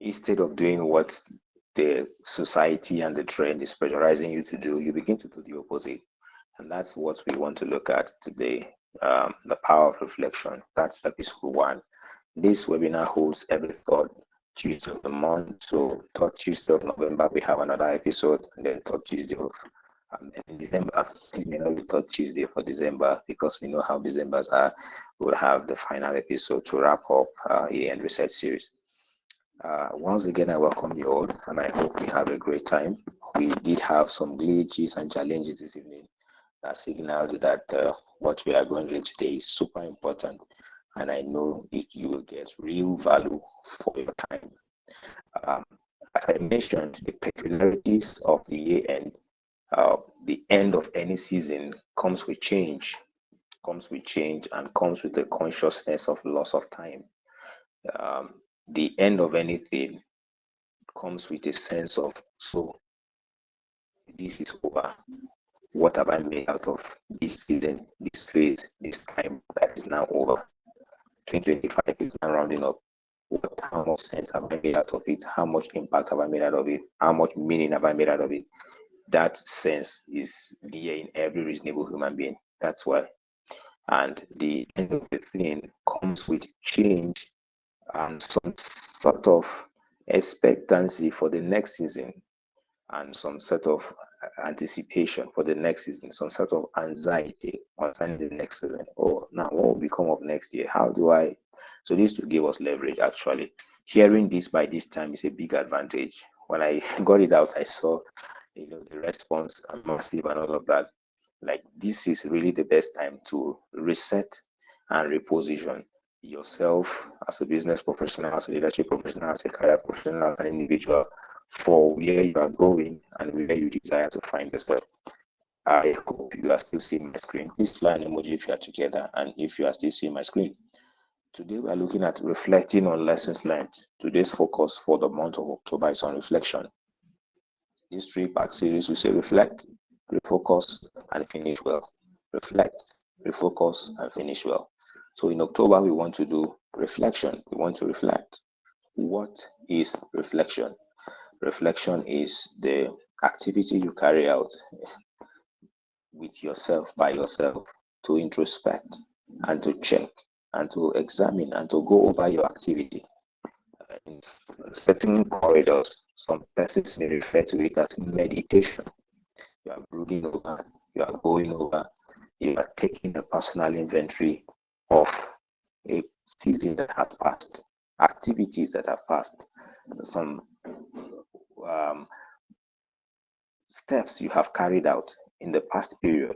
instead of doing what the society and the trend is pressurizing you to do, you begin to do the opposite. And that's what we want to look at today. The power of reflection. That's episode 1. This webinar holds every third Tuesday of the month. So third Tuesday of November, we have another episode, and then third Tuesday of in December. It may not be third Tuesday for December because we know how December's are. We'll have the final episode to wrap up year-end research series. Once again, I welcome you all, and I hope we have a great time. We did have some glitches and challenges this evening that signaled that what we are going to do today is super important, and I know you will get real value for your time. As I mentioned, the peculiarities of the year end, the end of any season comes with change, and comes with the consciousness of loss of time. The end of anything comes with a sense of, so this is over. What have I made out of this season, this phase, this time that is now over? 2025 is now rounding up. How much sense have I made out of it? How much impact have I made out of it? How much meaning have I made out of it? That sense is there in every reasonable human being. That's why. And the end of the thing comes with change and some sort of expectancy for the next season, and some sort of anticipation for the next season, some sort of anxiety concerning the next season. Oh, now what will become of next year? How do I? So this will give us leverage. Actually, hearing this by this time is a big advantage. When I got it out, I saw, the response and massive and all of that. Like, this is really the best time to reset and reposition yourself as a business professional, as a leadership professional, as a career professional, as an individual, for where you are going and where you desire to find yourself. I hope you are still seeing my screen. Please fly an emoji if you are together, and if you are still seeing my screen. Today we are looking at reflecting on lessons learned. Today's focus for the month of October is on reflection. This 3-part series will say reflect, refocus, and finish well. Reflect, refocus, and finish well. So in October, we want to do reflection. We want to reflect. What is reflection? Reflection is the activity you carry out with yourself, by yourself, to introspect and to check and to examine and to go over your activity. In certain corridors, some persons may refer to it as meditation. You are brooding over, you are going over, you are taking a personal inventory of a season that has passed, activities that have passed, some steps you have carried out in the past period.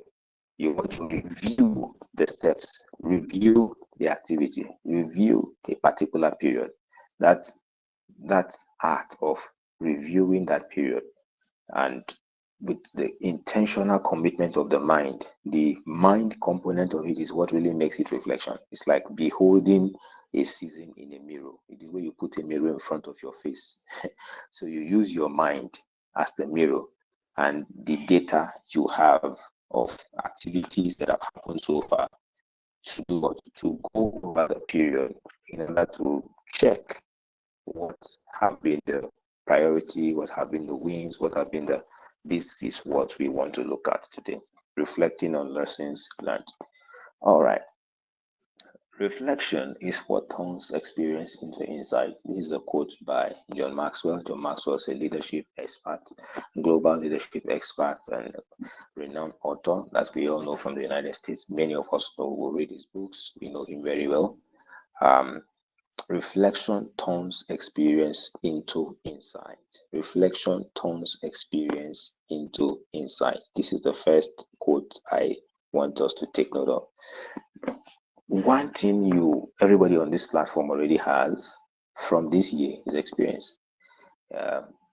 You want to review the steps, review the activity, review a particular period. That's art of reviewing that period, and with the intentional commitment of the mind. The mind component of it is what really makes it reflection. It's like beholding a season in a mirror. It is where you put a mirror in front of your face. So you use your mind as the mirror, and the data you have of activities that have happened so far to do what? To go over the period in order to check what have been the priority, what have been the wins, what have been the. This is what we want to look at today, reflecting on lessons learned. All right. Reflection is what turns experience into insight. This is a quote by John Maxwell. John Maxwell is a leadership expert, global leadership expert, and renowned author that we all know from the United States. Many of us know who read his books. We know him very well. Reflection turns experience into insight. Reflection turns experience into insight. This is the first quote I want us to take note of. One thing everybody on this platform already has from this year is experience.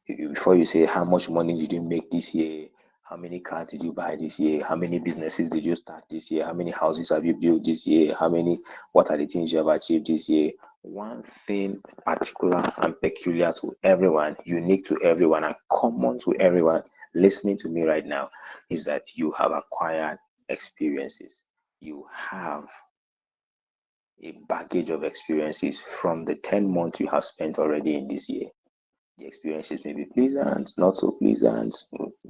Before you say how much money did you make this year, how many cars did you buy this year, how many businesses did you start this year, how many houses have you built this year, what are the things you have achieved this year? One thing particular and peculiar to everyone, unique to everyone, and common to everyone listening to me right now is that you have acquired experiences. You have a baggage of experiences from the 10 months you have spent already in this year. The experiences may be pleasant, not so pleasant,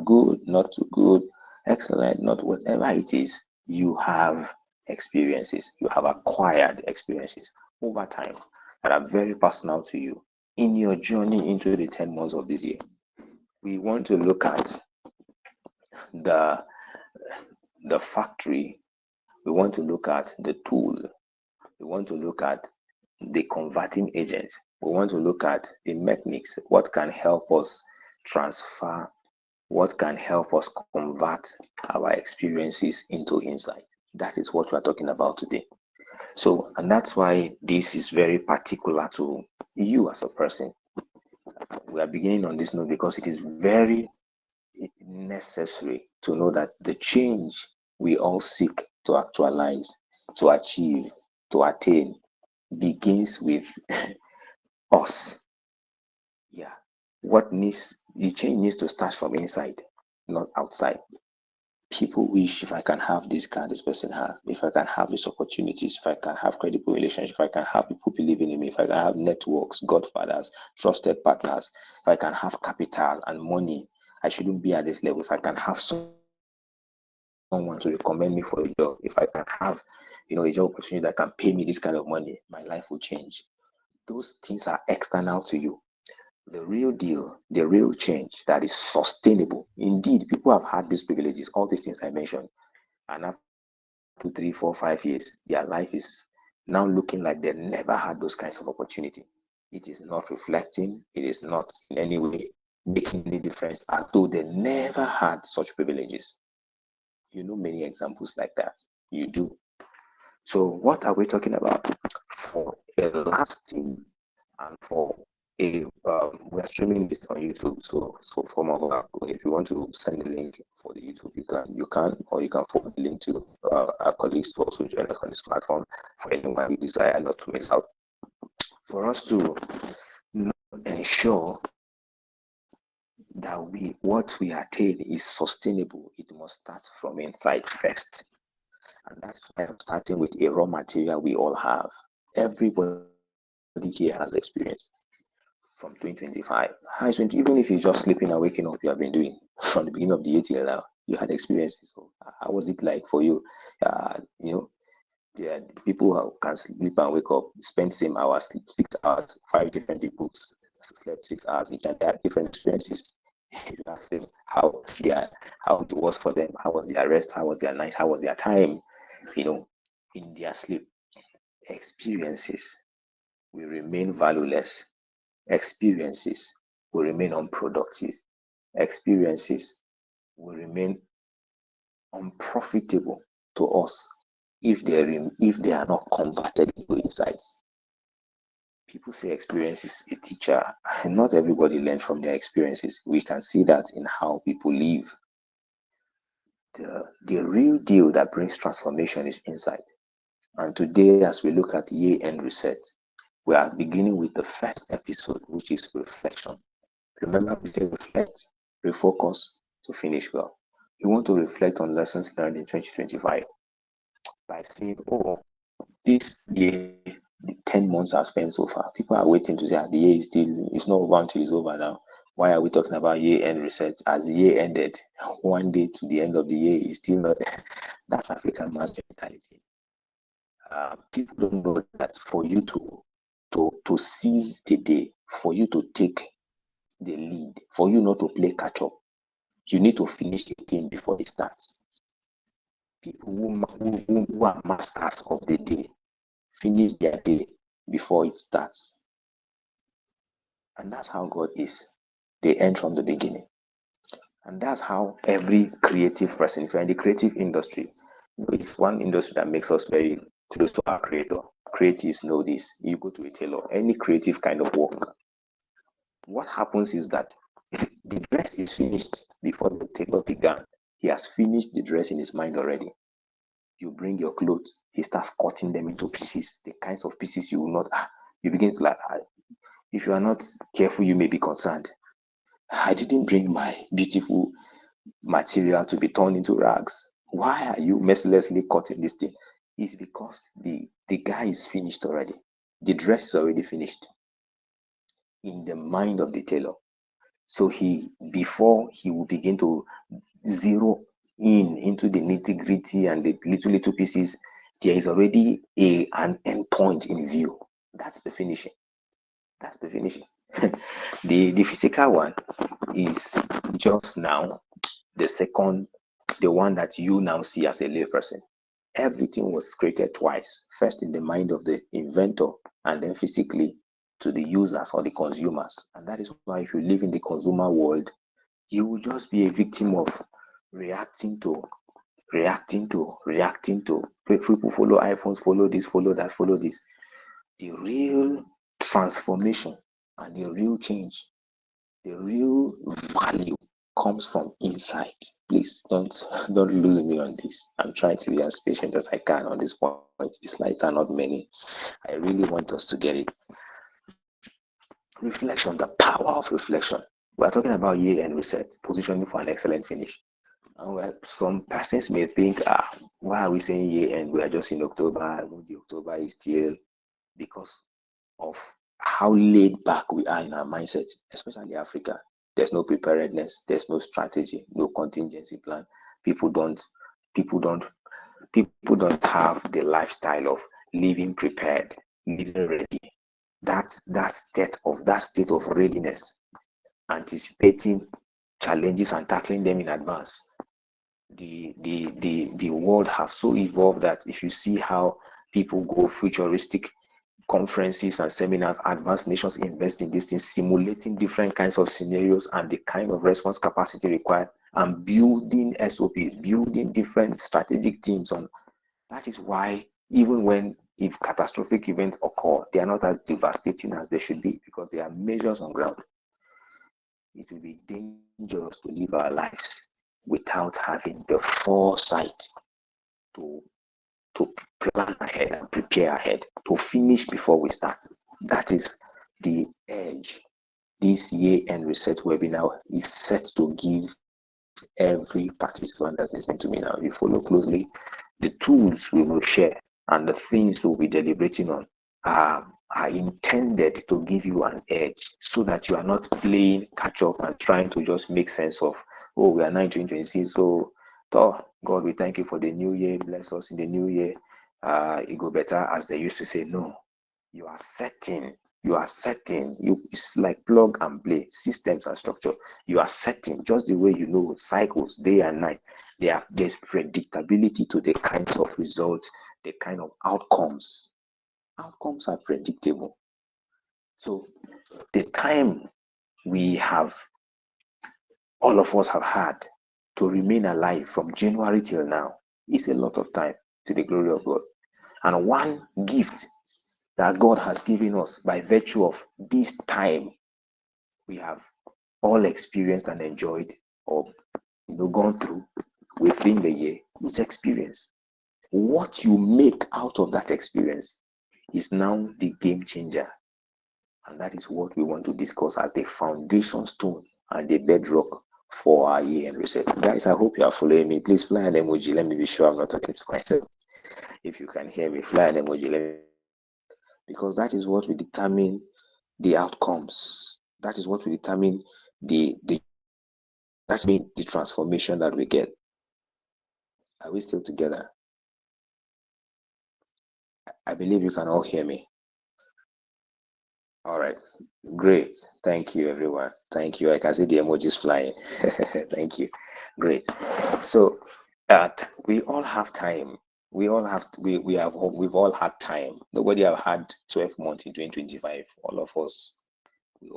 good, not too good, excellent, not whatever it is. You have experiences, you have acquired experiences over time that are very personal to you in your journey into the 10 months of this year. We want to look at the factory, we want to look at the tool, we want to look at the converting agent, we want to look at the mechanics, what can help us transfer, what can help us convert our experiences into insight. That is what we are talking about today. So, and that's why this is very particular to you as a person. We are beginning on this note because it is very necessary to know that the change we all seek to actualize, to achieve, to attain begins with us. Yeah. The change needs to start from inside, not outside. People wish, if I can have this car this person has, if I can have these opportunities, if I can have credible relationships, if I can have people believing in me, if I can have networks, godfathers, trusted partners, if I can have capital and money, I shouldn't be at this level. If I can have someone to recommend me for a job, if I can have, a job opportunity that can pay me this kind of money, my life will change. Those things are external to you. The real deal, the real change that is sustainable. Indeed, people have had these privileges, all these things I mentioned, and after 2, 3, 4, 5 years, their life is now looking like they never had those kinds of opportunity. It is not reflecting, it is not in any way making any difference, as though they never had such privileges. You know many examples like that. You do. So what are we talking about? For a lasting and for a we're streaming this on YouTube. So from our, if you want to send the link for the YouTube, you can, or you can forward the link to our colleagues to also join us on this platform for anyone who desire not to miss out. For us to ensure that what we attain is sustainable, it must start from inside first. And that's why I'm starting with a raw material we all have. Everybody here has experience from 2025. Even if you're just sleeping and waking up, you have been doing from the beginning of the year till now. You had experiences. So how was it like for you? There are people who can sleep and wake up, spend same hours, sleep 6 hours. 5 different people slept 6 hours each, and they had different experiences. You ask them how it was for them, how was their rest, how was their night, how was their time, in their sleep. Experiences will remain valueless. Experiences will remain unproductive. Experiences will remain unprofitable to us if they are not converted into insights. People say experience is a teacher, and not everybody learns from their experiences. We can see that in how people live. The real deal that brings transformation is insight. And today, as we look at year-end reset, we are beginning with the first episode, which is reflection. Remember, we say reflect, refocus to finish well. We want to reflect on lessons learned in 2025 by saying, oh, this year, the 10 months I've spent so far, people are waiting to say, the year is still, it's not over until it's over now. Why are we talking about year-end reset? As the year ended, one day to the end of the year is still not. That's African mass mentality. People don't know that for you to seize the day, for you to take the lead, for you not to play catch up, you need to finish the thing before it starts. People who are masters of the day finish their day before it starts. And that's how God is. They end from the beginning. And that's how every creative person, if you're in the creative industry, it's one industry that makes us very close to our creator. Creatives know this. You go to a tailor, any creative kind of work, what happens is that the dress is finished before the tailor began. He has finished the dress in his mind already. You bring your clothes, he starts cutting them into pieces, the kinds of pieces you will not, you begin to if you are not careful, you may be concerned. I didn't bring my beautiful material to be turned into rags. Why are you mercilessly cutting this thing? It's because the guy is finished already. The dress is already finished. in the mind of the tailor. So before he will begin to zero in into the nitty gritty and the little pieces, there is already an end point in view. That's the finishing. That's the finishing. The physical one is just now the second, the one that you now see as a layperson. Everything was created twice, first in the mind of the inventor and then physically to the users or the consumers. And that is why if you live in the consumer world, you will just be a victim of reacting to, reacting to, reacting to. People follow iPhones, follow this, follow that, follow this. The real transformation and the real change, the real value comes from inside. Please don't lose me on this. I'm trying to be as patient as I can on this point. The slides are not many. I really want us to get it. Reflection, the power of reflection. We're talking about year-end reset, positioning for an excellent finish. And some persons may think, why are we saying year-end? We are just in October. The October is still, because of how laid back we are in our mindset, especially Africa. There's no preparedness, there's no strategy, no contingency plan. People don't have the lifestyle of living prepared, living ready. That state of readiness, anticipating challenges and tackling them in advance. The world have so evolved that if you see how people go futuristic conferences and seminars, advanced nations invest in these things, simulating different kinds of scenarios and the kind of response capacity required, and building SOPs, building different strategic teams on. That is why even if catastrophic events occur, they are not as devastating as they should be, because there are measures on ground. It will be dangerous to live our lives without having the foresight to plan ahead and prepare ahead, to finish before we start. That is the edge this year-end reset webinar is set to give every participant that's listening to me now. If you follow closely, the tools we will share and the things we'll be deliberating on are intended to give you an edge, so that you are not playing catch up and trying to just make sense of, oh, we are 2026, so God, we thank you for the new year, bless us in the new year, it go better, as they used to say. No, you are setting, it's like plug and play, systems and structure. You are setting just the way cycles, day and night. There's predictability to the kinds of results, the kind of outcomes. Outcomes are predictable. So the time all of us have had to remain alive from January till now is a lot of time, to the glory of God. And one gift that God has given us by virtue of this time we have all experienced and enjoyed, or gone through within the year, is experience. What you make out of that experience is now the game changer. And that is what we want to discuss as the foundation stone and the bedrock for our year-end reset. Guys, I hope you are following me. Please fly an emoji. Let me be sure I'm not talking to myself. If you can hear me, fly an emoji. Because that is what will determine the outcomes. That is what will determine the transformation that we get. Are we still together? I believe you can all hear me. All right, great. Thank you, everyone. Thank you. I can see the emojis flying. Thank you. Great. So we all have time. We've all had time. Nobody have had 12 months in 2025. All of us, we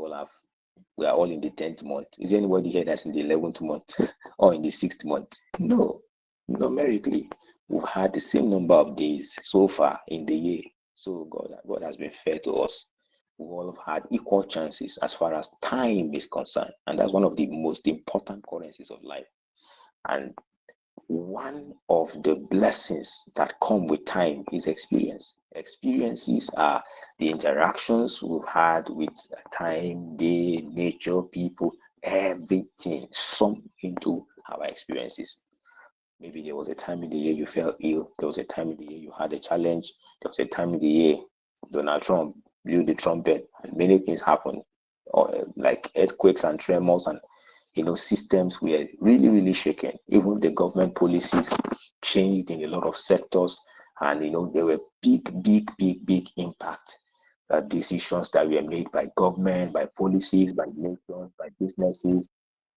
are all in the 10th month. Is there anybody here that's in the 11th month or in the 6th month? No. Numerically, we've had the same number of days so far in the year. So God has been fair to us. We all have had equal chances as far as time is concerned. And that's one of the most important currencies of life. And one of the blessings that come with time is experience. Experiences are the interactions we've had with time, day, nature, people, everything summed into our experiences. Maybe there was a time in the year you fell ill. There was a time in the year you had a challenge. There was a time in the year Donald Trump blew the trumpet and many things happened. like earthquakes and tremors, and systems were really, really shaken. Even the government policies changed in a lot of sectors, and there were big impact decisions that were made by government, by policies, by nations, by businesses,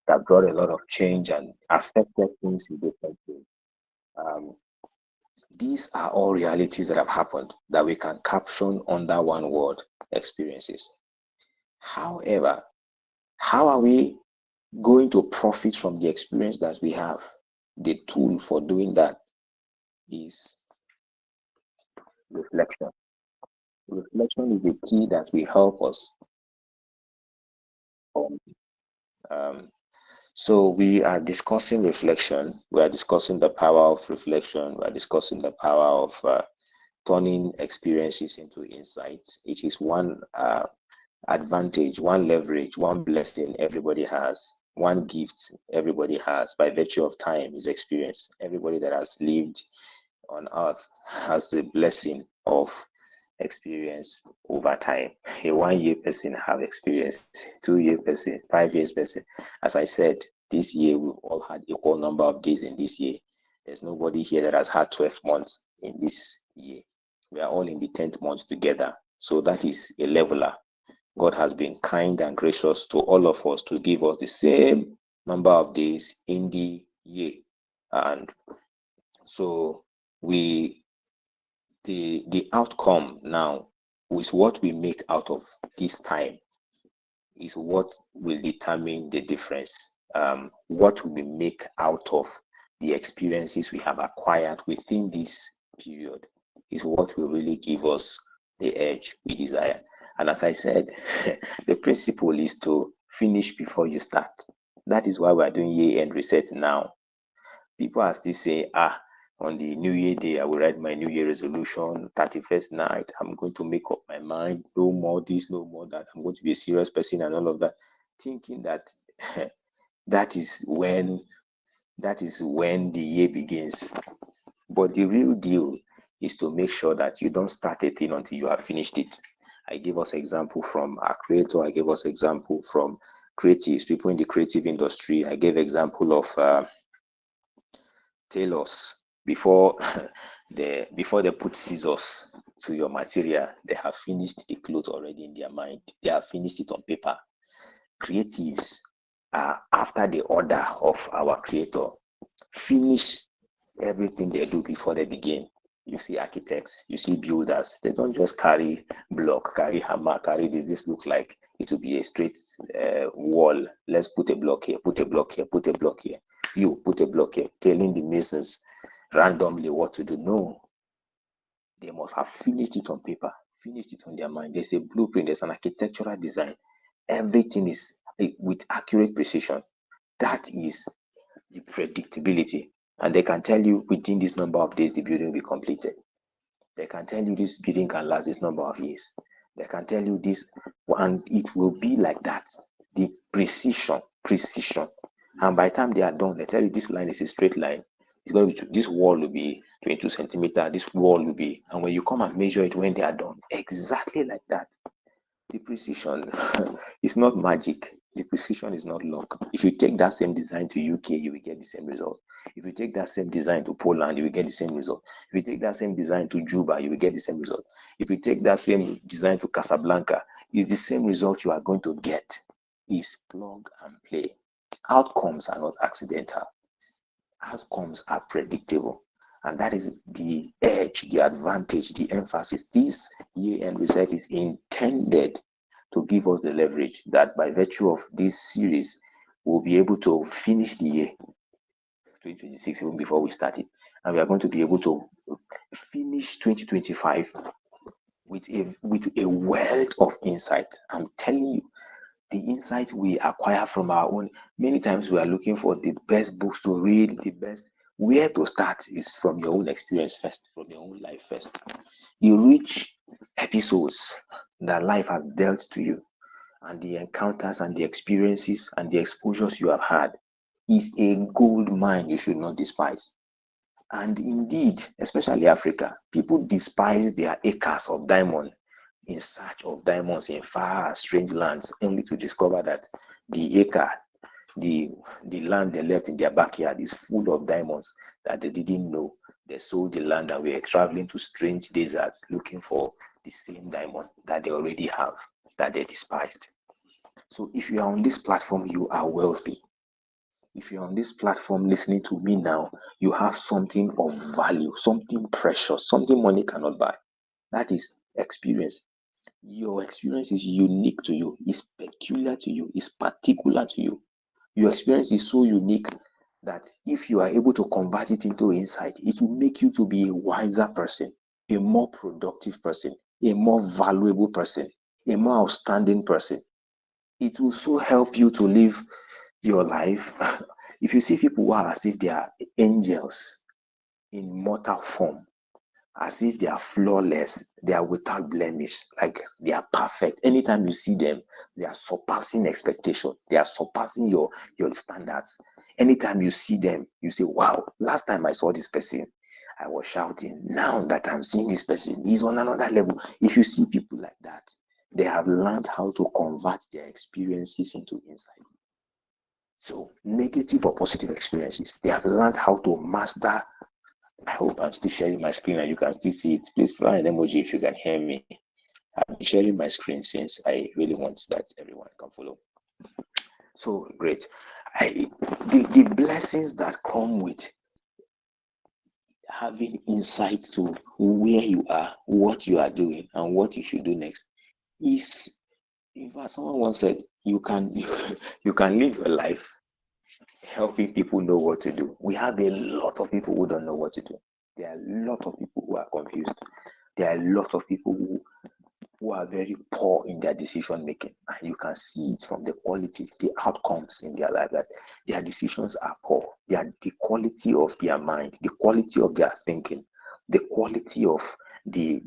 that brought a lot of change and affected things in different ways. Um, these are all realities that have happened that we can caption under one word: experiences. However, how are we going to profit from the experience that we have? The tool for doing that is reflection. Reflection is the key that will help us. Um, so we are discussing reflection. We are discussing the power of reflection. We are discussing the power of turning experiences into insights. It is one advantage, one leverage, one blessing everybody has, one gift everybody has by virtue of time is experience. Everybody that has lived on earth has the blessing of experience over time. A 1 year person have experience, 2 year person, 5 years person. As I said, this year we've all had equal number of days in this year. There's nobody here that has had 12 months in this year. We are all in the 10th month together. So that is a leveler. God has been kind and gracious to all of us to give us the same number of days in the year. And so the outcome now is what we make out of this time is what will determine the difference. What we make out of the experiences we have acquired within this period is what will really give us the edge we desire. And as I said, the principle is to finish before you start. That is why we're doing year-end reset now. People are still saying, on the New Year day, I will write my New Year resolution. 31st night, I'm going to make up my mind. No more this, no more that. I'm going to be a serious person and all of that. Thinking that that is when the year begins. But the real deal is to make sure that you don't start a thing until you have finished it. I gave us example from our creator. I gave us example from creatives, people in the creative industry. I gave example of tailors. Before they put scissors to your material, they have finished the cloth already in their mind. They have finished it on paper. Creatives are after the order of our creator, finish everything they do before they begin. You see architects, you see builders, they don't just carry block, carry hammer, carry this. This looks like it will be a straight wall. Let's put a block here, put a block here, put a block here. You put a block here, telling the masons randomly what to do. No, they must have finished it on paper, finished it on their mind. There's a blueprint, there's an architectural design. Everything is with accurate precision. That is the predictability. And they can tell you within this number of days the building will be completed. They can tell you this building can last this number of years. They can tell you this, and it will be like that. The precision. And by the time they are done, they tell you this line is a straight line. It's going to be, this wall will be 22 centimeters. This wall will be, and when you come and measure it when they are done, exactly like that. The precision is not magic. The precision is not luck. If you take that same design to UK, you will get the same result. If you take that same design to Poland, you will get the same result. If you take that same design to Juba, you will get the same result. If you take that same design to Casablanca, it's the same result you are going to get. Is plug and play. Outcomes are not accidental. Outcomes are predictable. And that is the edge, the advantage, the emphasis. This year-end research is intended to give us the leverage that by virtue of this series, we'll be able to finish the year 2026 even before we start it. And we are going to be able to finish 2025 with a wealth of insight. I'm telling you, the insight we acquire from our own. Many times we are looking for the best books to read, the best. Where to start is from your own experience first, from your own life first. The rich episodes that life has dealt to you, and the encounters and the experiences and the exposures you have had is a gold mine you should not despise. And indeed, especially Africa, people despise their acres of diamond in search of diamonds in far strange lands, only to discover that the acre, the land they left in their backyard is full of diamonds that they didn't know. They sold the land and were traveling to strange deserts looking for the same diamond that they already have, that they despised. So if you are on this platform, you are wealthy. If you're on this platform listening to me now, you have something of value, something precious, something money cannot buy. That is experience. Your experience is unique to you, is peculiar to you, is particular to you. Your experience is so unique that if you are able to convert it into insight, it will make you to be a wiser person, a more productive person, a more valuable person, a more outstanding person. It will so help you to live your life. If you see people who are as if they are angels in mortal form, as if they are flawless, they are without blemish, like they are perfect. Anytime you see them, they are surpassing expectation, they are surpassing your standards. Anytime you see them, you say, wow, last time I saw this person, I was shouting. Now that I'm seeing this person, he's on another level. If you see people like that, they have learned how to convert their experiences into insight. So negative or positive experiences, they have learned how to master. I hope I'm still sharing my screen and you can still see it. Please put an emoji if you can hear me. I've been sharing my screen since I really want that everyone can follow. So great. The blessings that come with having insight to where you are, what you are doing, and what you should do next is, in fact, someone once said, you can you can live your life helping people know what to do. We have a lot of people who don't know what to do. There are a lot of people who are confused. There are a lot of people who are very poor in their decision making. And you can see it from the quality, the outcomes in their life, that their decisions are poor. They are the quality of their mind, the quality of their thinking, the quality of the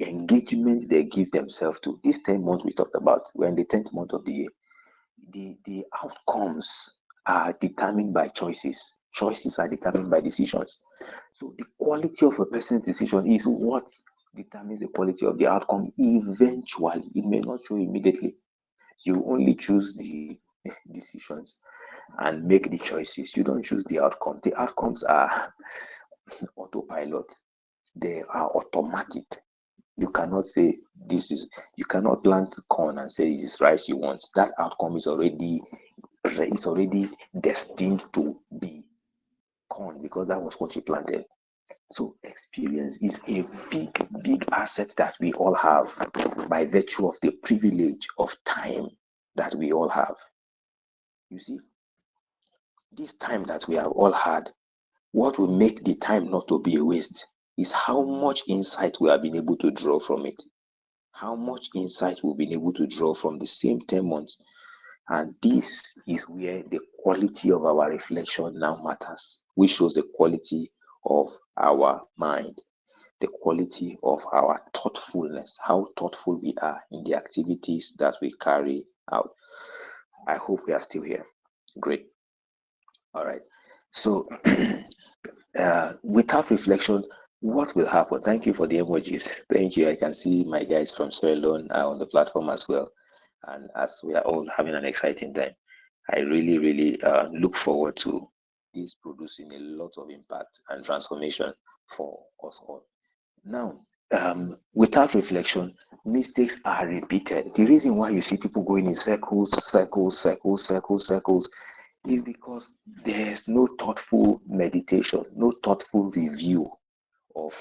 engagement they give themselves to. These 10 months we talked about, we're in the 10th month of the year. The outcomes are determined by choices. Choices are determined by decisions. So the quality of a person's decision is what determines the quality of the outcome eventually. It may not show immediately. You only choose the decisions and make the choices. You don't choose the outcomes. The outcomes are autopilot. They are automatic. You cannot say you cannot plant corn and say this is rice you want. That outcome is already destined to be corn because that was what you planted. So experience is a big asset that we all have by virtue of the privilege of time that we all have. You see, this time that we have all had, what will make the time not to be a waste is how much insight we have been able to draw from it. How much insight we've been able to draw from the same 10 months. And this is where the quality of our reflection now matters, which shows the quality of our mind, the quality of our thoughtfulness, how thoughtful we are in the activities that we carry out. I hope we are still here. Great. All right. So, without reflection, what will happen? Thank you for the emojis. Thank you. I can see my guys from Sierra Leone are on the platform as well. And as we are all having an exciting time, I really look forward to this producing a lot of impact and transformation for us all. Now, without reflection, mistakes are repeated. The reason why you see people going in circles is because there's no thoughtful meditation, no thoughtful review of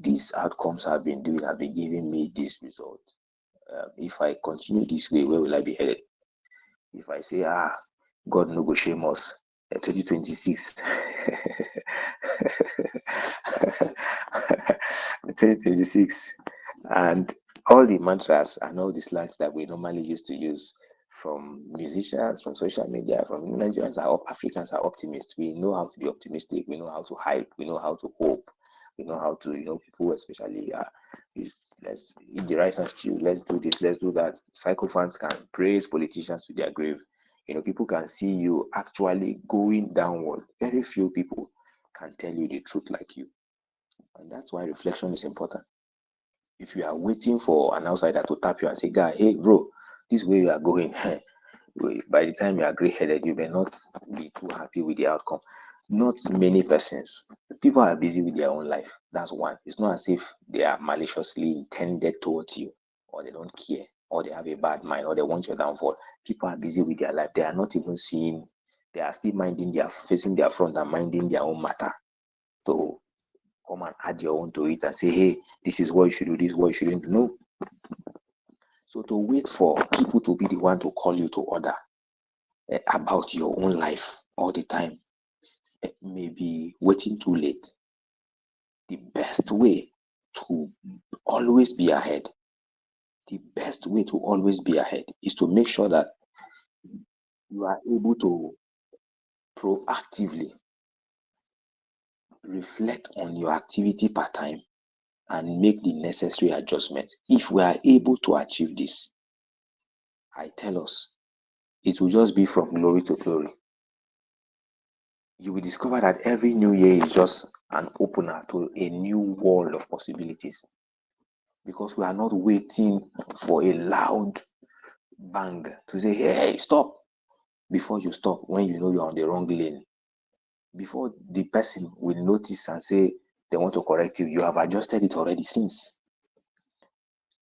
these outcomes I've been doing, have been giving me this result. If I continue this way, where will I be headed? If I say, God no go shame us, 2026, 2026, and all the mantras and all the slangs that we normally used to use from musicians, from social media, from Nigerians, Africans are optimists. We know how to be optimistic. We know how to hype. We know how to hope. We know how to, people especially let's eat the rice and stew. Let's do this. Let's do that. Psychophants can praise politicians to their grave. People can see you actually going downward. Very few people can tell you the truth like you. And that's why reflection is important. If you are waiting for an outsider to tap you and say, guy, hey bro, this way you are going, by the time you are gray-headed, you may not be too happy with the outcome. Not many persons. People are busy with their own life. That's one. It's not as if they are maliciously intended towards you, or they don't care, or they have a bad mind, or they want your downfall. People are busy with their life. They are not even seeing. They are still facing their front and minding their own matter. So come and add your own to it and say, hey, this is what you should do, this is what you shouldn't do. No. So to wait for people to be the one to call you to order about your own life all the time may be waiting too late. The best way to always be ahead, is to make sure that you are able to proactively reflect on your activity per time and make the necessary adjustments. If we are able to achieve this, I tell us, it will just be from glory to glory. You will discover that every new year is just an opener to a new world of possibilities, because we are not waiting for a loud bang to say, hey, stop, before you stop when you know you're on the wrong lane. Before the person will notice and say they want to correct you, you have adjusted it already since.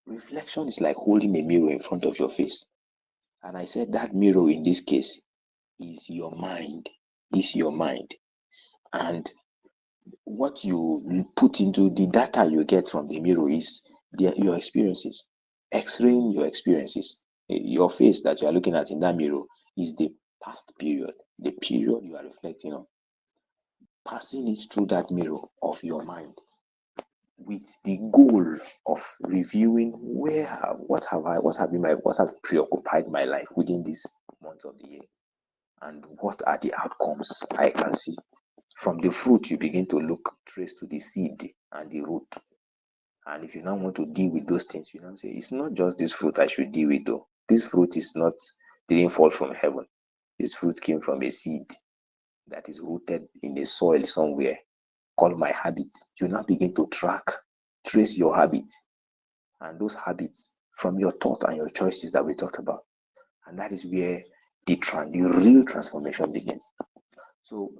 Reflection is like holding a mirror in front of your face. And I said that mirror in this case is your mind. And what you put into the data you get from the mirror is your experiences, x-raying your experiences. Your face that you are looking at in that mirror is the past period, the period you are reflecting on, passing it through that mirror of your mind with the goal of reviewing what have preoccupied my life within this month of the year, and what are the outcomes I can see. From the fruit, you begin to trace to the seed and the root. And if you now want to deal with those things, you now say, it's not just this fruit I should deal with, though. This fruit didn't fall from heaven. This fruit came from a seed that is rooted in the soil somewhere, called my habits. You now begin to trace your habits, and those habits from your thought and your choices that we talked about. And that is where the real transformation begins. So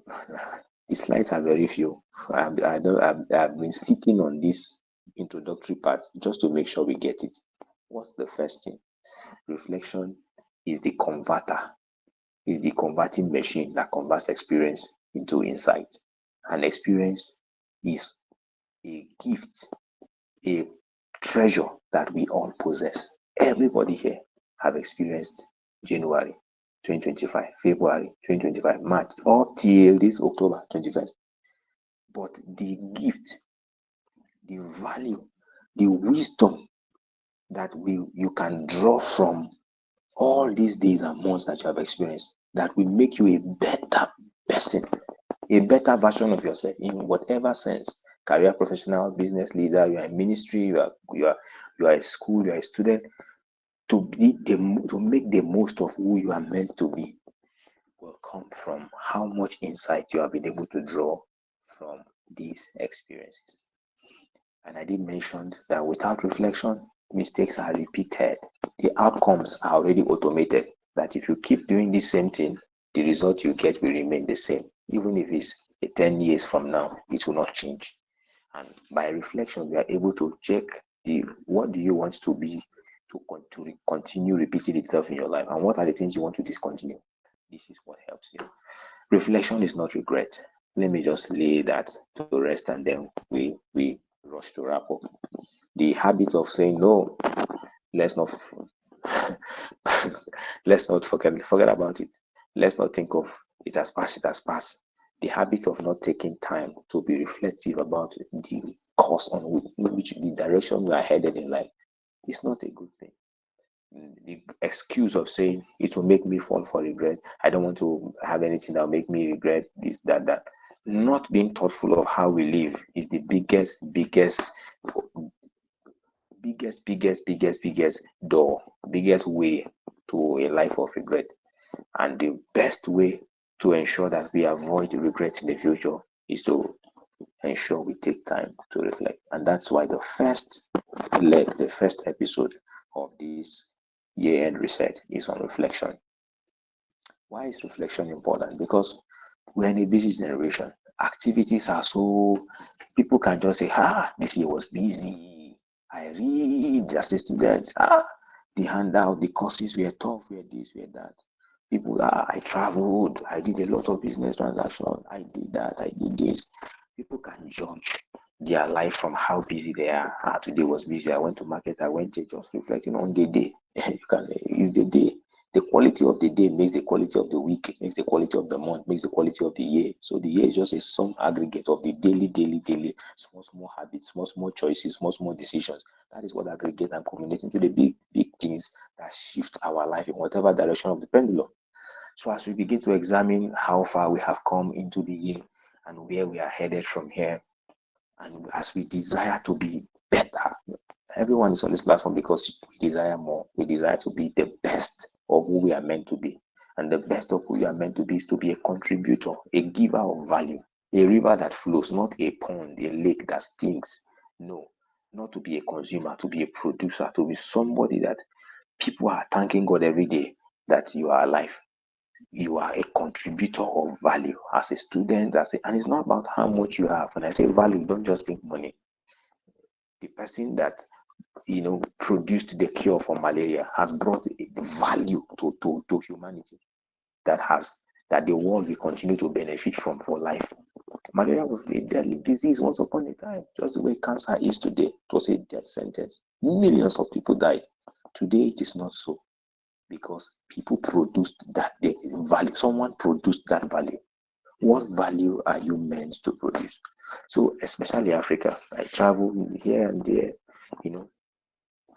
the slides are very few. I've been sitting on this introductory part just to make sure we get it. What's the first thing? Reflection is the converting machine that converts experience into insight. And experience is a gift, a treasure that we all possess. Everybody here have experienced January 2025, February 2025, March, up till this October 21st. But the gift, the value, the wisdom that you can draw from all these days and months that you have experienced, that will make you a better person, a better version of yourself in whatever sense. Career professional, business leader, you are in ministry, you are a school, you are a student. To make the most of who you are meant to be will come from how much insight you have been able to draw from these experiences. And I did mention that without reflection, mistakes are repeated. The outcomes are already automated. That if you keep doing the same thing, the result you get will remain the same. Even if it's 10 years from now, it will not change. And by reflection, we are able to check what do you want to be to continue repeating itself in your life, and what are the things you want to discontinue. This is what helps you. Reflection is not regret. Let me just lay that to rest, and then we rush to wrap up. The habit of saying no, let's not forget about it. Let's not think of it as past. The habit of not taking time to be reflective about the course on which the direction we are headed in life is not a good thing. The excuse of saying it will make me fall for regret, I don't want to have anything that will make me regret this, that. Not being thoughtful of how we live is the biggest door, biggest way to a life of regret. And the best way to ensure that we avoid regrets in the future is to ensure we take time to reflect. And that's why the first leg, the first episode of this year-end reset is on reflection. Why is reflection important? Because we're in a busy generation. Activities are so, people can just say, this year was busy. I read as a student. The handout, the courses were tough, were this, were that. People, I traveled, I did a lot of business transactions, I did that, I did this. People can judge their life from how busy they are. Today was busy. I went to market, I went to just reflecting on the day. It's the day. The quality of the day makes the quality of the week, makes the quality of the month, makes the quality of the year. So the year is just a sum aggregate of the daily, small habits, small choices, small decisions. That is what aggregate and culminate into the big things that shift our life in whatever direction of the pendulum. So as we begin to examine how far we have come into the year and where we are headed from here, and as we desire to be better, everyone is on this platform because we desire more. We desire to be the best of who we are meant to be. And the best of who you are meant to be is to be a contributor, a giver of value, a river that flows, not a pond, a lake that stinks. No, not to be a consumer, to be a producer, to be somebody that people are thanking God every day that you are alive. You are a contributor of value as a student, and it's not about how much you have. When I say value, don't just think money. The person that produced the cure for malaria has brought value to humanity that the world will continue to benefit from for life. Malaria was a deadly disease once upon a time, just the way cancer is today. It was a death sentence. Millions of people died. Today it is not so, because people produced that value. Someone produced that value. What value are you meant to produce? So, especially Africa, I travel here and there,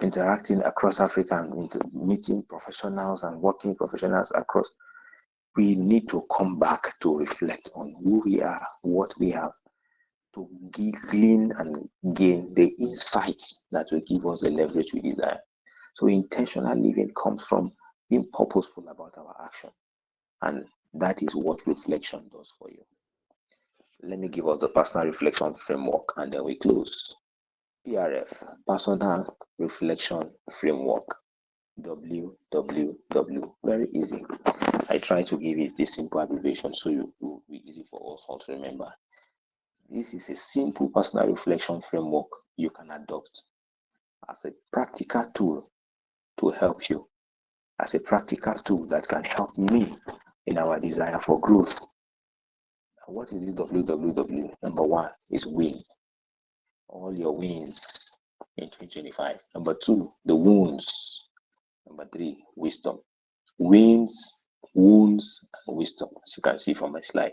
interacting across Africa and meeting professionals and working professionals across. We need to come back to reflect on who we are, what we have, to glean and gain the insights that will give us the leverage we desire. So intentional living comes from being purposeful about our action. And that is what reflection does for you. Let me give us the personal reflection framework and then we close. PRF, Personal Reflection Framework. WWW. Very easy. I try to give it this simple abbreviation so it will be easy for us all to remember. This is a simple personal reflection framework you can adopt as a practical tool to help you, as a practical tool that can help me in our desire for growth. What is this WWW? Number one is win. All your wins in 2025. Number two, the wounds. Number three, wisdom. Wins, wounds, and wisdom, as you can see from my slide.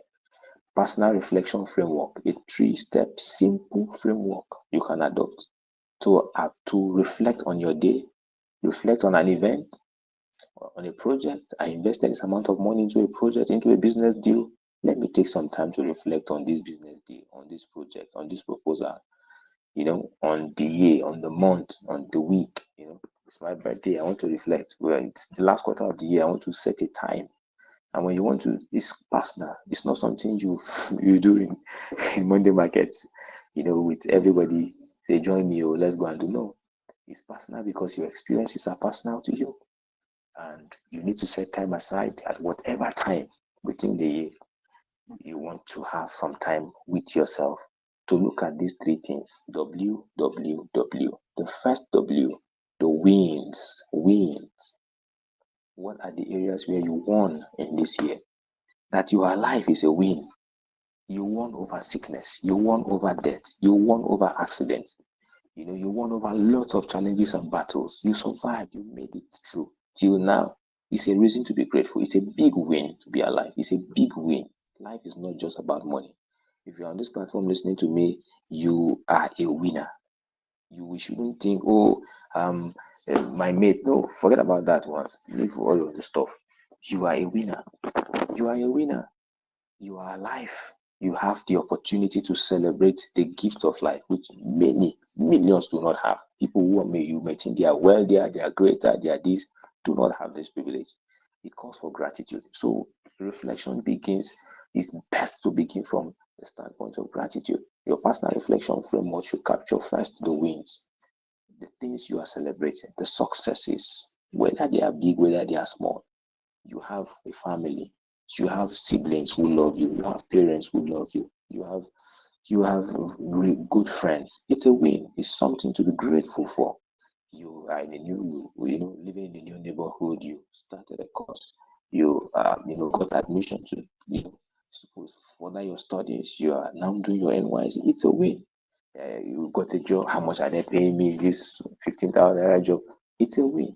Personal reflection framework, a 3-step simple framework you can adopt to reflect on your day, reflect on an event, on a project. I invested this amount of money into a project, into a business deal. Let me take some time to reflect on this business deal, on this project, on this proposal, on the year, on the month, on the week. It's my birthday. I want to reflect. Well, it's the last quarter of the year. I want to set a time. And when you want to, it's personal. It's not something you do in Monday markets, with everybody say, join me, or let's go and do. No, it's personal because your experiences are personal to you. And you need to set time aside at whatever time within the year you want to have some time with yourself to look at these 3 things. WWW. The first W, the wins. What are the areas where you won in this year? That you are alive is a win. You won over sickness. You won over death. You won over accidents. You won over lots of challenges and battles. You survived. You made it through. Till now, it's a reason to be grateful. It's a big win to be alive. It's a big win. Life is not just about money. If you're on this platform listening to me, you are a winner. We shouldn't think, my mate. No, forget about that once. Leave all of the stuff. You are a winner. You are a winner. You are alive. You have the opportunity to celebrate the gift of life, which many millions do not have. People who you may think they are wealthier, they are greater, they are this, do not have this privilege. It calls for gratitude. So reflection begins it's best to begin from the standpoint of gratitude. Your personal reflection framework should capture first the wins, the things you are celebrating, the successes, whether they are big, whether they are small. You have a family, you have siblings who love you, you have parents who love you, you have really good friends. It's a win. It's something to be grateful for. You are in a new, living in a new neighborhood. You started a course. Got admission to, suppose further your studies. You are now doing your NYC. It's a win. You got a job. How much are they paying me? This 15,000 job. It's a win.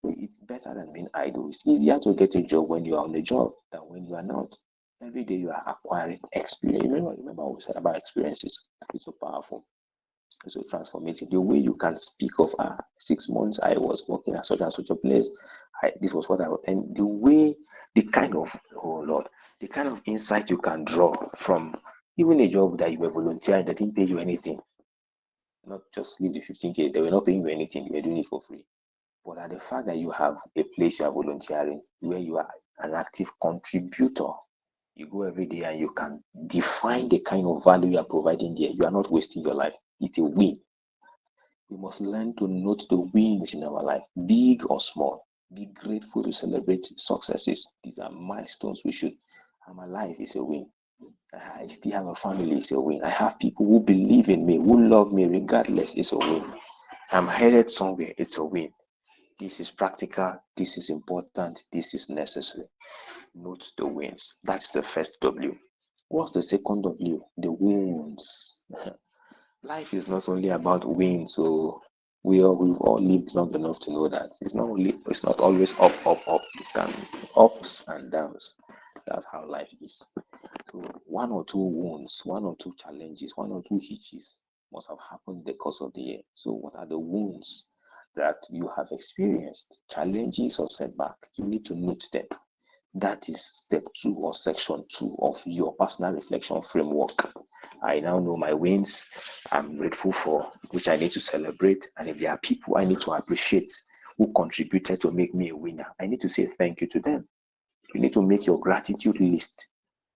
It's better than being idle. It's easier to get a job when you are on the job than when you are not. Every day you are acquiring experience. Remember what we said about experiences. It's so powerful. It's so transformative. The way you can speak of 6 months I was working at such and such a place. This was what I was, and the way, the kind of, oh Lord, the kind of insight you can draw from even a job that you were volunteering that didn't pay you anything. Not just leave the 15K, they were not paying you anything, you were doing it for free. But at the fact that you have a place you are volunteering where you are an active contributor, you go every day and you can define the kind of value you are providing there. You are not wasting your life. It's a win. We must learn to note the wins in our life, big or small. Be grateful to celebrate successes. These are milestones we should. I'm alive is a win. I still have a family, it's a win. I have people who believe in me, who love me regardless, it's a win. I'm headed somewhere, it's a win. This is practical, this is important, this is necessary. Note the wins. That's the first W. What's the second W? The wounds. Life is not only about wins, so we've all lived long enough to know that it's not always up, up, up. It can ups and downs. That's how life is. So one or two wounds, one or two challenges, one or two hitches must have happened in the course of the year. So what are the wounds that you have experienced? Challenges or setback? You need to note them. That is step 2 or section 2 of your personal reflection framework. I now know my wins. I'm grateful for which I need to celebrate. And if there are people I need to appreciate who contributed to make me a winner, I need to say thank you to them. You need to make your gratitude list.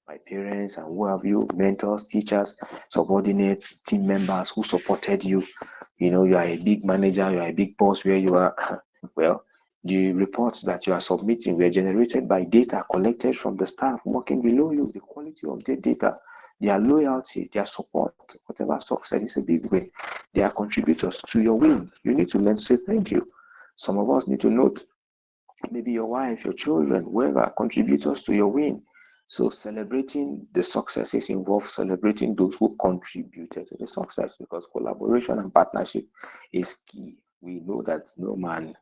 My parents and who have you, mentors, teachers, subordinates, team members who supported you. You are a big manager, you are a big boss where you are. Well, the reports that you are submitting were generated by data collected from the staff working below you. The quality of the data, their loyalty, their support, whatever success is a big win. They are contributors to your win. You need to learn to say thank you. Some of us need to note, maybe your wife, your children, whoever, contributors to your win. So celebrating the successes involves celebrating those who contributed to the success, because collaboration and partnership is key. We know that no man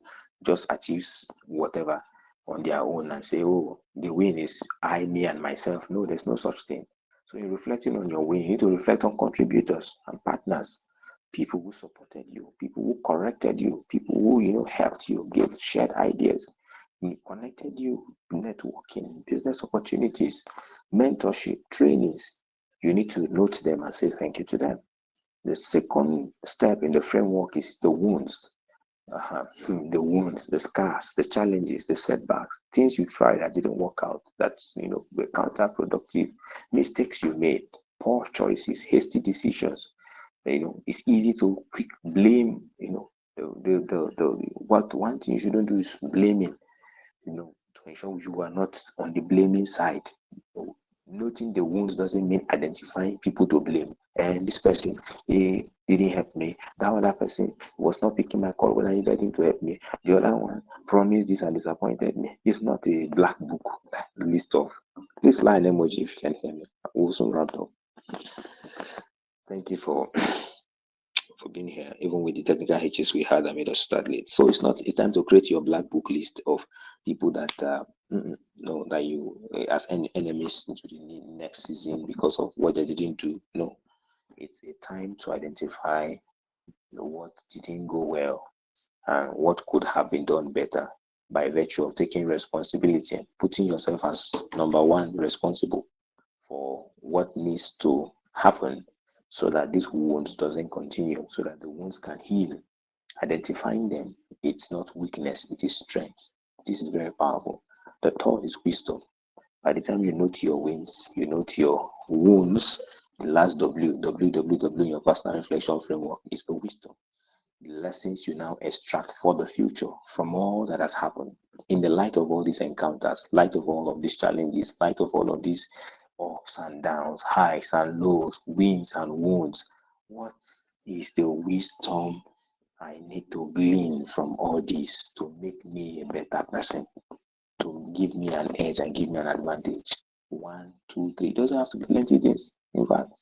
just achieves whatever on their own and say, oh, the win is I, me, and myself. No, there's no such thing. So in reflecting on your win, you need to reflect on contributors and partners, people who supported you, people who corrected you, people who helped you, gave shared ideas, connected you, networking, business opportunities, mentorship, trainings. You need to note them and say thank you to them. The second step in the framework is the wounds. The wounds, the scars, the challenges, the setbacks, things you tried that didn't work out, that were counterproductive, mistakes you made, poor choices, hasty decisions. It's easy to quick blame. What one thing you shouldn't do is blaming. To ensure you are not on the blaming side. Noting the wounds doesn't mean identifying people to blame. And this person, he didn't help me. That other person was not picking my call when I needed him to help me. The other one promised this and disappointed me. It's not a black book list of. This line emoji, if you can hear me. I'm also wrapped up. Thank you for being here, even with the technical hitches we had that made us start late. So it's time to create your black book list of people that that you as enemies into the next season because of what they didn't do. No, it's a time to identify what didn't go well and what could have been done better by virtue of taking responsibility and putting yourself as number one responsible for what needs to happen so that this wounds doesn't continue, so that the wounds can heal. Identifying them, it's not weakness, it is strength. This is very powerful. The third is wisdom. By the time you note your wins, you note your wounds, the last W in your personal reflection framework is the wisdom. The lessons you now extract for the future from all that has happened. In the light of all these encounters, light of all of these challenges, light of all of these ups and downs, highs and lows, wins and wounds, what is the wisdom I need to glean from all this to make me a better person, to give me an edge and give me an advantage? One, two, three. It doesn't have to be plenty things. In fact,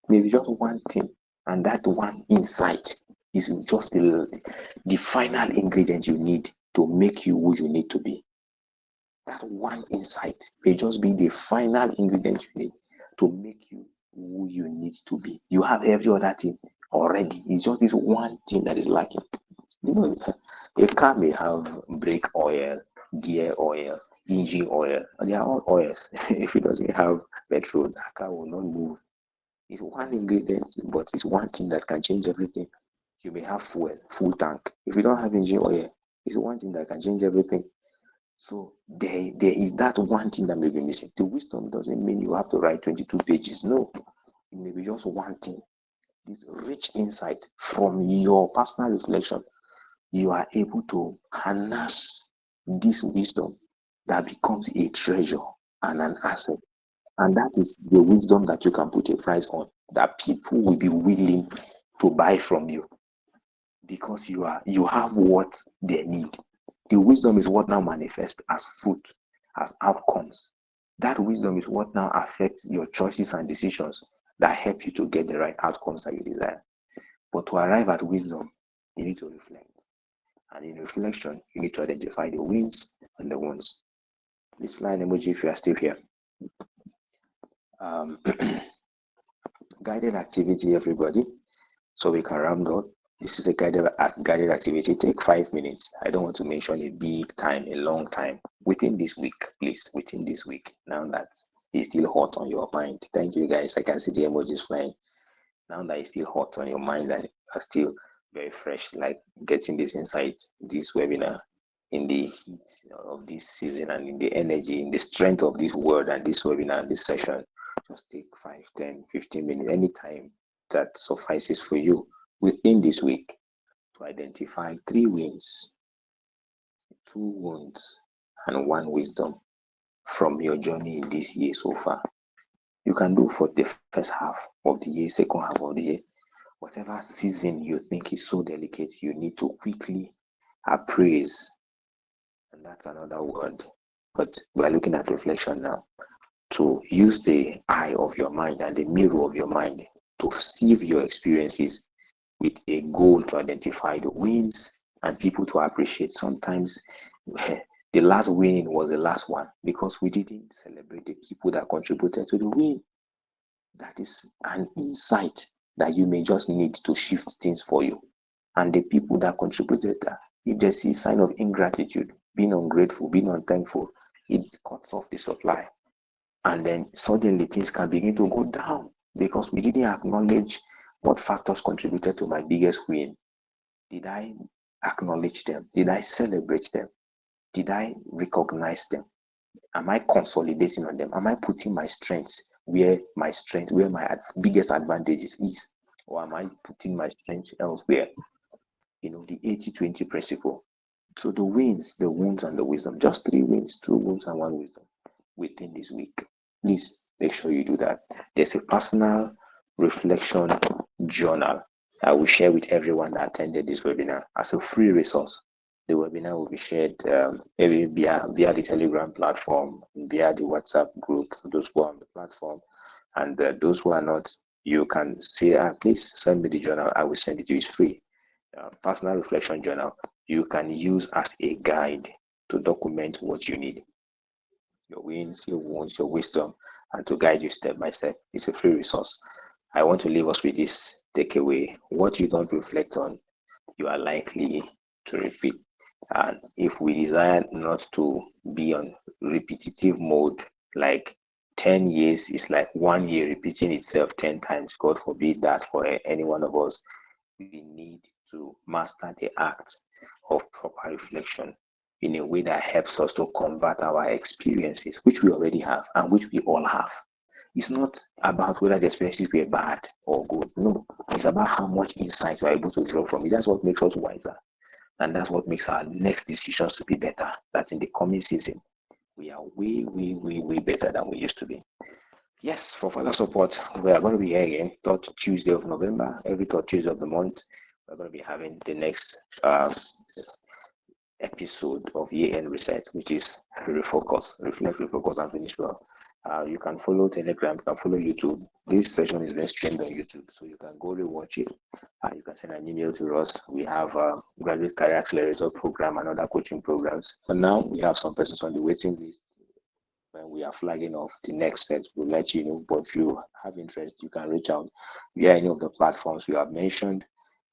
maybe just one thing. And that one insight is just the final ingredient you need to make you who you need to be. That one insight may just be the final ingredient you need to make you who you need to be. You have every other thing already. It's just this one thing that is lacking. You know, a car may have brake oil, gear oil, engine oil. They are all oils. If it doesn't have petrol, that car will not move. It's one ingredient, but it's one thing that can change everything. You may have full tank. If you don't have engine oil, it's one thing that can change everything. So there is that one thing that may be missing. The wisdom doesn't mean you have to write 22 pages. No, it may be just one thing. This rich insight from your personal reflection, you are able to harness this wisdom that becomes a treasure and an asset. And that is the wisdom that you can put a price on, that people will be willing to buy from you because you have what they need. The wisdom is what now manifests as fruit, as outcomes. That wisdom is what now affects your choices and decisions that help you to get the right outcomes that you desire. But to arrive at wisdom, you need to reflect. And in reflection, you need to identify the wins and the wounds. Please fly an emoji if you are still here. Guided activity, everybody, so we can round up. This is a guided activity. Take 5 minutes. I don't want to mention a big time, a long time. Within this week, please, within this week. Now that it's still hot on your mind. Thank you, guys. I can see the emojis flying. Now that it's still hot on your mind and are still very fresh, like getting this insight, this webinar, in the heat of this season and in the energy, in the strength of this word and this webinar and this session, just take 5, 10, 15 minutes, any time that suffices for you within this week to identify 3 wins, 2 wounds, and 1 wisdom from your journey in this year so far. You can do for the first half of the year, second half of the year, whatever season you think is so delicate, you need to quickly appraise. And that's another word. But we're looking at reflection now. To use the eye of your mind and the mirror of your mind to sieve your experiences with a goal to identify the wins and people to appreciate. Sometimes the last winning was the last one because we didn't celebrate the people that contributed to the win. That is an insight that you may just need to shift things for you. And the people that contributed, if they see sign of ingratitude, being ungrateful, being unthankful, it cuts off the supply. And then suddenly things can begin to go down because we didn't acknowledge what factors contributed to my biggest win. Did I acknowledge them? Did I celebrate them? Did I recognize them? Am I consolidating on them? Am I putting my strengths where my biggest advantages is? Or am I putting my strength elsewhere? The 80-20 principle. So the wins, the wounds, and the wisdom. Just 3 wins, 2 wounds, and 1 wisdom within this week. Please make sure you do that. There's a personal reflection journal I will share with everyone that attended this webinar as a free resource. The webinar will be shared maybe via the Telegram platform, via the WhatsApp group for those who are on the platform, and those who are not, you can say, please send me the journal. I will send it to you. It's free. Personal reflection journal you can use as a guide to document what you need. Your wins, your wounds, your wisdom, and to guide you step by step. It's a free resource. I want to leave us with this takeaway. What you don't reflect on, you are likely to repeat. And if we desire not to be on repetitive mode, like 10 years is like 1 year repeating itself 10 times, God forbid that for any one of us, we need to master the act of proper reflection in a way that helps us to convert our experiences, which we already have and which we all have. It's not about whether the experiences were bad or good. No, it's about how much insight we're able to draw from it. That's what makes us wiser. And that's what makes our next decisions to be better. That in the coming season, we are way, way, way, way better than we used to be. Yes, for further support, we are going to be here again, third Tuesday of November, every third Tuesday of the month. We're going to be having the next episode of year-end reset, which is refocus, reflect, refocus, and finish well. You can follow Telegram, you can follow YouTube. This session is being streamed on YouTube, so you can go rewatch it. You can send an email to us. We have Graduate Career Accelerator program and other coaching programs. For now, we have some persons on the waiting list. When we are flagging off the next set, we'll let you know. But if you have interest, you can reach out via any of the platforms we have mentioned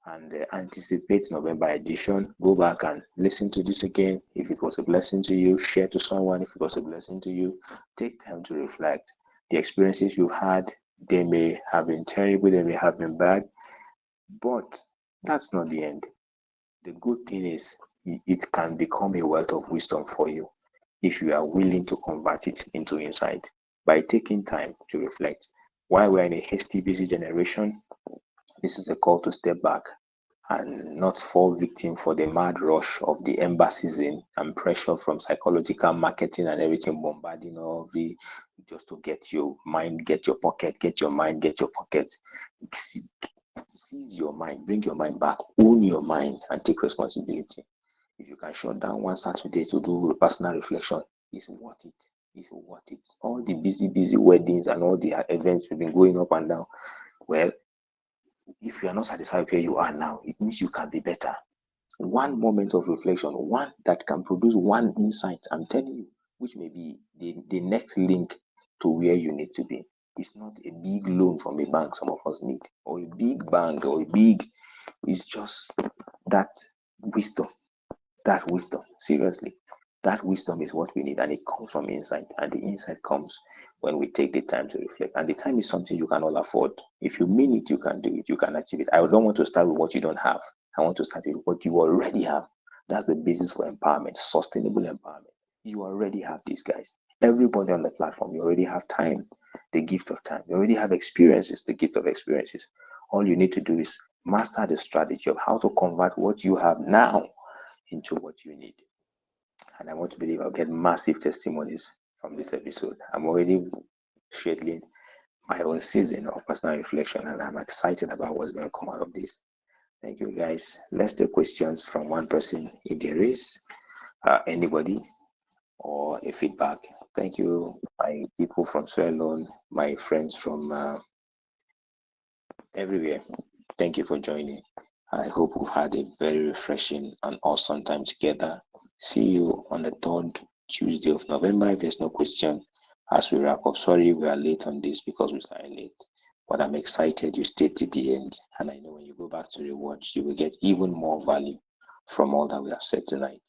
and anticipate November edition. Go back and listen to this again. If it was a blessing to you, share to someone. If it was a blessing to you, take time to reflect. The experiences you've had, they may have been terrible, they may have been bad, but that's not the end. The good thing is it can become a wealth of wisdom for you if you are willing to convert it into insight by taking time to reflect. While we're in a hasty, busy generation, this is a call to step back and not fall victim for the mad rush of the ember season and pressure from psychological marketing and everything bombarding all the just to get your mind, get your pocket, get your mind, get your pocket. Seize your mind, bring your mind back, own your mind, and take responsibility. If you can shut down one Saturday to do a personal reflection, it's worth it. It's worth it. All the busy weddings and all the events we've been going up and down. Well, if you are not satisfied where you are now, it means you can be better. One moment of reflection, one that can produce one insight, I'm telling you, which may be the next link to where you need to be. It's not a big loan from a bank some of us need, or a big bank, or a big, it's just that wisdom. That wisdom, seriously, that wisdom is what we need, and it comes from insight. And the insight comes when we take the time to reflect. And the time is something you can all afford. If you mean it, you can do it, you can achieve it. I don't want to start with what you don't have. I want to start with what you already have. That's the basis for empowerment, sustainable empowerment. You already have these guys. Everybody on the platform, you already have time, the gift of time. You already have experiences, the gift of experiences. All you need to do is master the strategy of how to convert what you have now into what you need. And I want to believe I'll get massive testimonies from this episode. I'm already scheduling my own season of personal reflection, and I'm excited about what's going to come out of this. Thank you, guys. Let's take questions from one person if there is anybody, or a feedback. Thank you, my people from Sierra Leone, my friends from everywhere. Thank you for joining. I hope we had a very refreshing and awesome time together. See you on the third Tuesday of November. If there's no question, as we wrap up, sorry we are late on this because we started late, but I'm excited you stayed to the end. And I know when you go back to rewatch, you will get even more value from all that we have said tonight.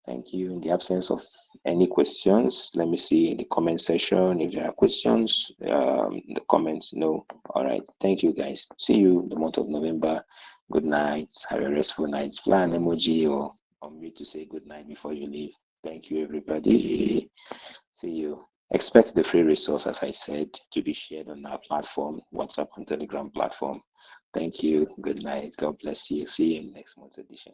Thank you. In the absence of any questions, let me see in the comment section if there are questions. The comments, no. All right. Thank you, guys. See you the month of November. Good night. Have a restful night. Fly an emoji or me to say good night before you leave. Thank you, everybody. See you. Expect the free resource, as I said, to be shared on our platform, WhatsApp and Telegram platform. Thank you. Good night. God bless you. See you in next month's edition.